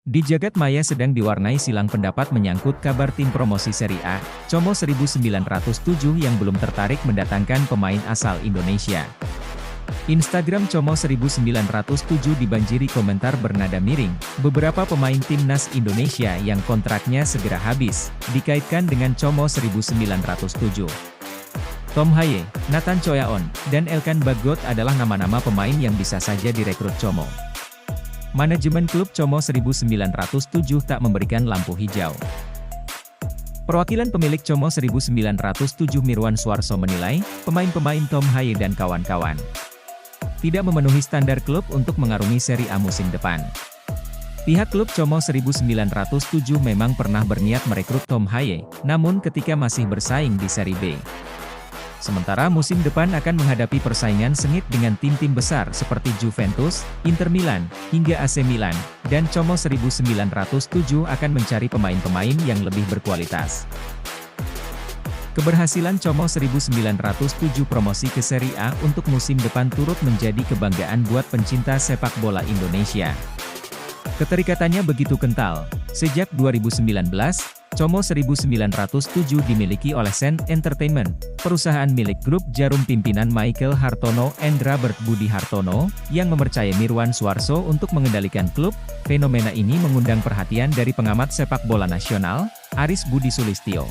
Di jagat maya sedang diwarnai silang pendapat menyangkut kabar tim promosi Serie A, Como 1907 yang belum tertarik mendatangkan pemain asal Indonesia. Instagram Como 1907 dibanjiri komentar bernada miring, beberapa pemain timnas Indonesia yang kontraknya segera habis, dikaitkan dengan Como 1907. Tom Haye, Nathan Choyaon, dan Elkan Bagot adalah nama-nama pemain yang bisa saja direkrut Como. Manajemen klub Como 1907 tak memberikan lampu hijau. Perwakilan pemilik Como 1907 Mirwan Suarso menilai, pemain-pemain Tom Haye dan kawan-kawan tidak memenuhi standar klub untuk mengarungi Serie A musim depan. Pihak klub Como 1907 memang pernah berniat merekrut Tom Haye, namun ketika masih bersaing di Serie B. Sementara musim depan akan menghadapi persaingan sengit dengan tim-tim besar seperti Juventus, Inter Milan, hingga AC Milan, dan Como 1907 akan mencari pemain-pemain yang lebih berkualitas. Keberhasilan Como 1907 promosi ke Serie A untuk musim depan turut menjadi kebanggaan buat pencinta sepak bola Indonesia. Keterikatannya begitu kental. Sejak 2019, Como 1907 dimiliki oleh Sen Entertainment, perusahaan milik grup Jarum pimpinan Michael Hartono and Robert Budi Hartono, yang mempercayai Mirwan Suarso untuk mengendalikan klub. Fenomena ini mengundang perhatian dari pengamat sepak bola nasional, Aris Budi Sulistyo.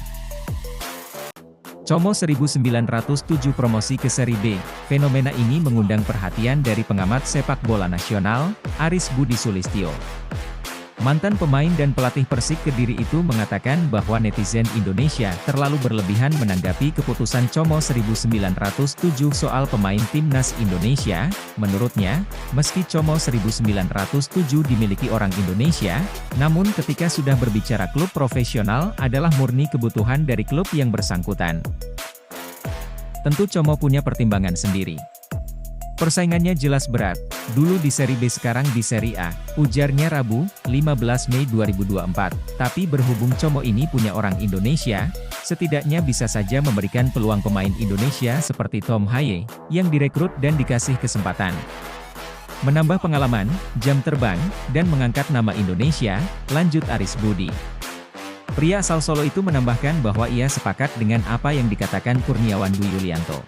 Como 1907 promosi ke Serie B. Fenomena ini mengundang perhatian dari pengamat sepak bola nasional, Aris Budi Sulistyo. Mantan pemain dan pelatih Persik Kediri itu mengatakan bahwa netizen Indonesia terlalu berlebihan menanggapi keputusan Como 1907 soal pemain timnas Indonesia. Menurutnya, meski Como 1907 dimiliki orang Indonesia, namun ketika sudah berbicara klub profesional adalah murni kebutuhan dari klub yang bersangkutan. Tentu Como punya pertimbangan sendiri. Persaingannya jelas berat, dulu di Serie B sekarang di Serie A, ujarnya Rabu, 15 Mei 2024. Tapi berhubung Como ini punya orang Indonesia, setidaknya bisa saja memberikan peluang pemain Indonesia seperti Tom Haye, yang direkrut dan dikasih kesempatan. Menambah pengalaman, jam terbang, dan mengangkat nama Indonesia, lanjut Aris Budi. Pria asal Solo itu menambahkan bahwa ia sepakat dengan apa yang dikatakan Kurniawan Dwi Yulianto.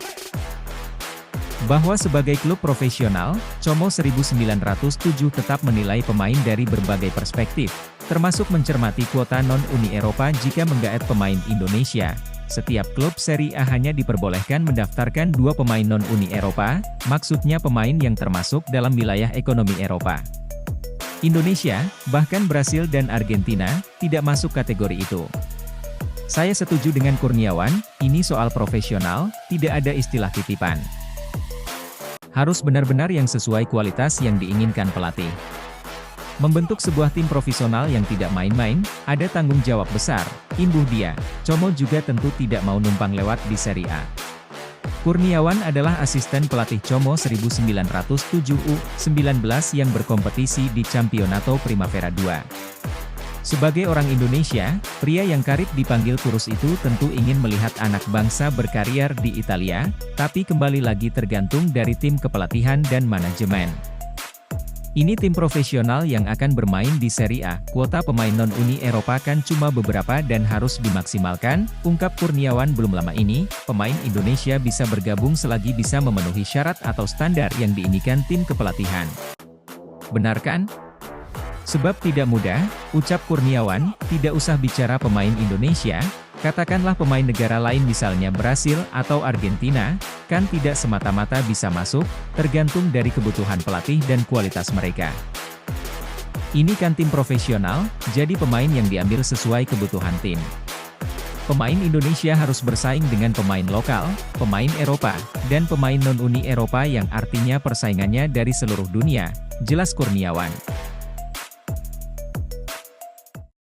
Bahwa sebagai klub profesional, Como 1907 tetap menilai pemain dari berbagai perspektif, termasuk mencermati kuota non-Uni Eropa jika menggaet pemain Indonesia. Setiap klub Serie A hanya diperbolehkan mendaftarkan 2 pemain non-Uni Eropa, maksudnya pemain yang termasuk dalam wilayah ekonomi Eropa. Indonesia, bahkan Brasil dan Argentina, tidak masuk kategori itu. Saya setuju dengan Kurniawan, ini soal profesional, tidak ada istilah titipan. Harus benar-benar yang sesuai kualitas yang diinginkan pelatih. Membentuk sebuah tim profesional yang tidak main-main, ada tanggung jawab besar, imbuh dia. Como juga tentu tidak mau numpang lewat di Serie A. Kurniawan adalah asisten pelatih Como 1907 U19 yang berkompetisi di Campeonato Primavera 2. Sebagai orang Indonesia, pria yang karib dipanggil Kurus itu tentu ingin melihat anak bangsa berkarier di Italia, tapi kembali lagi tergantung dari tim kepelatihan dan manajemen. Ini tim profesional yang akan bermain di Serie A, kuota pemain non-Uni Eropa kan cuma beberapa dan harus dimaksimalkan, ungkap Kurniawan. Belum lama ini, pemain Indonesia bisa bergabung selagi bisa memenuhi syarat atau standar yang diinginkan tim kepelatihan. Benar kan? Sebab tidak mudah, ucap Kurniawan, tidak usah bicara pemain Indonesia, katakanlah pemain negara lain misalnya Brasil atau Argentina, kan tidak semata-mata bisa masuk, tergantung dari kebutuhan pelatih dan kualitas mereka. Ini kan tim profesional, jadi pemain yang diambil sesuai kebutuhan tim. Pemain Indonesia harus bersaing dengan pemain lokal, pemain Eropa, dan pemain non-Uni Eropa yang artinya persaingannya dari seluruh dunia, jelas Kurniawan.